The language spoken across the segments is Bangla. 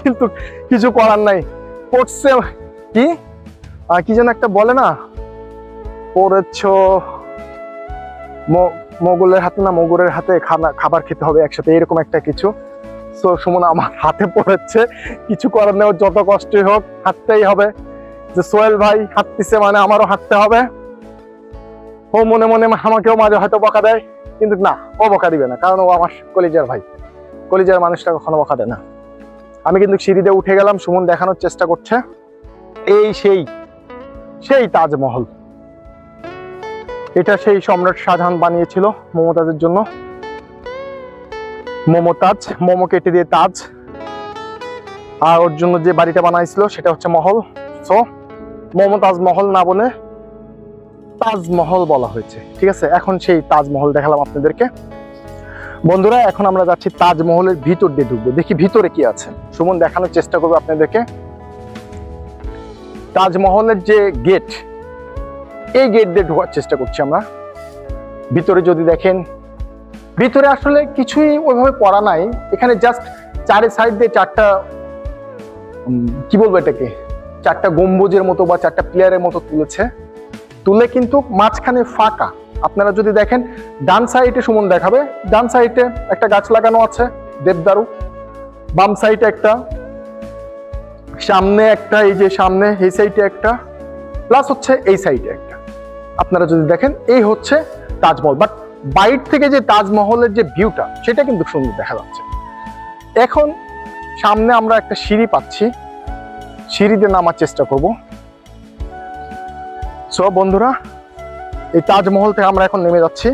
কিন্তু কিছু করার নাই। পড়ছে কি কি যেন একটা বলে না, পড়েছ মোগলের হাতে না মোগলের হাতে খাবার খেতে হবে একসাথে, এরকম একটা কিছু। সো সুমন আমার হাতে পড়েছে, কিছু করার নেই, যত কষ্টই হোক হাঁটতেই হবে। যে সোহেল ভাই হাঁটতেছে মানে আমারও হাঁটতে হবে। ও মনে মনে আমাকেও মাঝে হয়তো বকা দেয়, কিন্তু না, ও বকা দিবে না, কারণ ও আমার কলিজার ভাই, কলিজার মানুষটা কখনো বকা দেয় না। আমি কিন্তু সিঁড়িতে উঠে গেলাম, সুমন দেখানোর চেষ্টা করছে এই সেই তাজমহল। এটা সেই সম্রাট শাহজাহান বানিয়েছিল মমতাজের জন্য। মমতাজ, মোমো কেটে দিয়ে তাজ, আর ওর জন্য যে বাড়িটা বানাইছিল সেটা হচ্ছে মহল। সো মমতাজ মহল না বলে তাজমহল বলা হয়েছে, ঠিক আছে। এখন সেই তাজমহল দেখালাম আপনাদেরকে। বন্ধুরা এখন আমরা যাচ্ছি তাজমহলের ভিতর দিয়ে ঢুকবো, দেখি ভিতরে কি আছে। সুমন দেখানোর চেষ্টা করবো আপনাদেরকে। তাজমহলের যে গেট, এই গেট দিয়ে ঢোকার চেষ্টা করছি আমরা। ভিতরে যদি দেখেন, ভিতরে আসলে কিছুই ওইভাবে করা নাই। এখানে জাস্ট চারি সাইড দিয়ে চারটা, কি বলবো এটাকে, চারটা গম্বুজের মতো বা চারটা প্লেয়ারের মতো তুলেছে, তুলে কিন্তু মাঝখানে ফাঁকা। আপনারা যদি দেখেন ডান সাইডে, সুমন দেখাবে, ডান সাইডে একটা গাছ লাগানো আছে দেবদারু, বাম সাইডে একটা, সামনে একটা, এই যে সামনে এই সাইডে একটা, প্লাস হচ্ছে এই সাইডে একটা। আপনারা যদি দেখেন এই হচ্ছে তাজমহল, বাট বাইরে থেকে যে তাজমহলের যে ভিউটা সেটা কিন্তু সুন্দর দেখা যাচ্ছে। এখন সামনে আমরা একটা সিঁড়ি পাচ্ছি, সিঁড়িতে নামার চেষ্টা করব। সো বন্ধুরা এই তাজমহল থেকে আমরা এখন নেমে যাচ্ছি।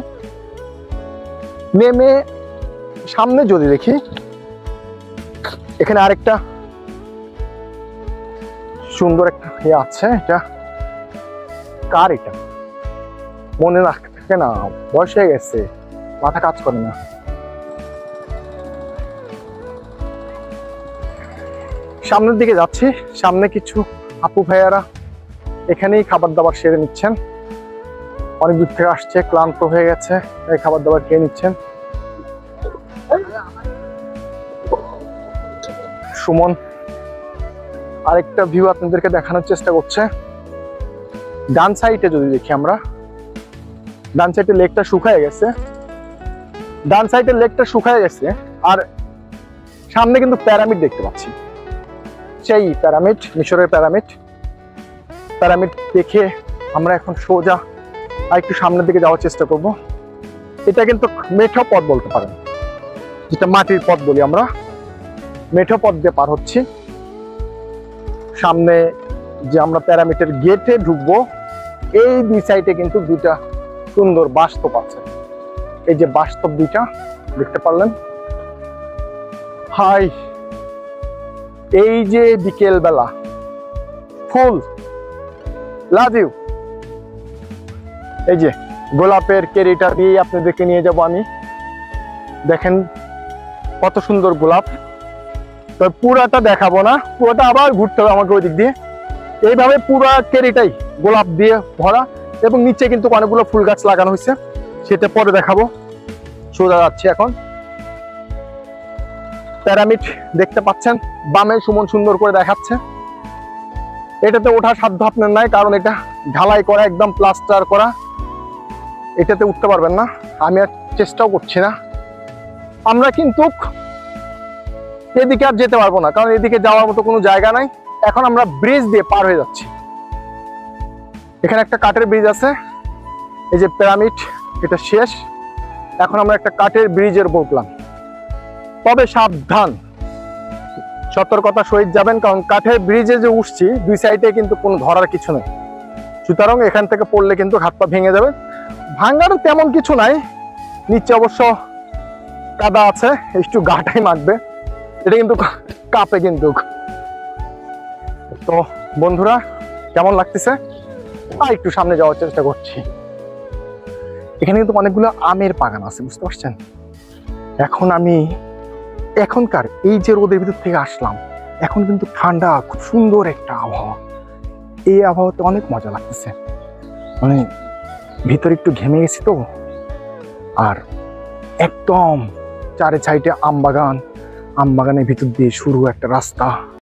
নেমে সামনে যদি দেখি, এখানে আরেকটা সুন্দর একটা ইয়ে আছে। এটা কার? এটা মনে রাখে না, বয়স হয়ে গেছে, মাথা কাজ করে না। সামনের দিকে যাচ্ছি, সামনে কিছু আপু ভাইয়ারা এখানেই খাবার দাবার সেরে নিচ্ছেন। অনেক দূর থেকে আসছে, ক্লান্ত হয়ে গেছে, এই খাবার দাবার খেয়ে নিচ্ছেন। সুমন আরেকটা ভিউ আপনাদেরকে দেখানোর চেষ্টা করছে। ডান সাইডে যদি দেখি আমরা, ডান সাইডে লেকটা শুকায় গেছে, ডান সাইডে লেকটা শুকায় গেছে, আর সামনে কিন্তু পিরামিড দেখতে পাচ্ছি, সেই পিরামিড, মিশরের পিরামিড। পিরামিড দেখে আমরা এখন সোজা আর একটু সামনের দিকে যাওয়ার চেষ্টা করব। এটা কিন্তু মেঠো পথ বলতে পারেন, যেটা মাটির পথ বলি আমরা, মেঠো পথ দিয়ে পার হচ্ছি। সামনে যে আমরা পিরামিডের গেটে ঢুকবো, এই দুই সাইডে কিন্তু দুইটা সুন্দর বাস্তব আছে। এই যে বাস্তব দুইটা দেখতে পারলেন। হাই, এই যে বিকেল বেলা ফুল, লাভ ইউ। এই যে গোলাপের কেরিটা দিয়ে আপনাদেরকে নিয়ে যাব আমি। দেখেন কত সুন্দর গোলাপ। তো পুরাটা দেখাবো না, পুরোটা আবার ঘুরতে হবে আমাকে ওই দিক দিয়ে। এইভাবে পুরো কেরিটাই গোলাপ দিয়ে ভরা, এবং নিচে কিন্তু অনেকগুলো ফুল গাছ লাগানো হয়েছে, সেটা পরে দেখাবো। সোজা যাচ্ছি এখন। পিরামিড দেখতে পাচ্ছেন, বামে সুমন সুন্দর করে দেখাচ্ছে। এটাতে ওঠার সাধ্য আপনার নাই, কারণ এটা ঢালাই করা, একদম প্লাস্টার করা, এটাতে উঠতে পারবেন না। আমি আর চেষ্টাও করছি না। আমরা কিন্তু এদিকে আর যেতে পারবো না, কারণ এদিকে যাওয়ার মতো কোনো জায়গা নাই। এখন আমরা ব্রিজ দিয়ে পার হয়ে যাচ্ছি। এখানে একটা কাঠের ব্রিজ আছে, এই যে পিরামিড, এটা শেষ। এখন আমরা একটা কাঠের ব্রিজের উপর উঠলাম। তবে সাবধান, সতর্কতা সহিত যাবেন, কারণ কাঠের ব্রিজে যে উঠছি দুই সাইডে কিন্তু কোনো ধরার কিছু নেই। সুতরাং এখান থেকে পড়লে কিন্তু হাত পা ভেঙে যাবে। ভাঙার তেমন কিছু নাই, নিচে অবশ্য কাদা আছে, একটু গাটাই মাখবে, এটা কিন্তু কাঁপে কিন্তু। তো বন্ধুরা কেমন লাগতেছে? একটু সামনে যাওয়ার চেষ্টা করছি। এখানে কিন্তু অনেকগুলো আমের বাগান আছে, বুঝতে পারছেন। এখন আমি এখনকার এই যে রোদের ভিতর থেকে আসলাম, এখন কিন্তু ঠান্ডা, খুব সুন্দর একটা আবহাওয়া। এই আবহাওয়াতে অনেক মজা লাগতেছে, মানে ভিতরে একটু ঘেমে গেছি তো। আর একদম চারে সাইডে আম বাগান, আম বাগানের ভিতর দিয়ে শুরু একটা রাস্তা।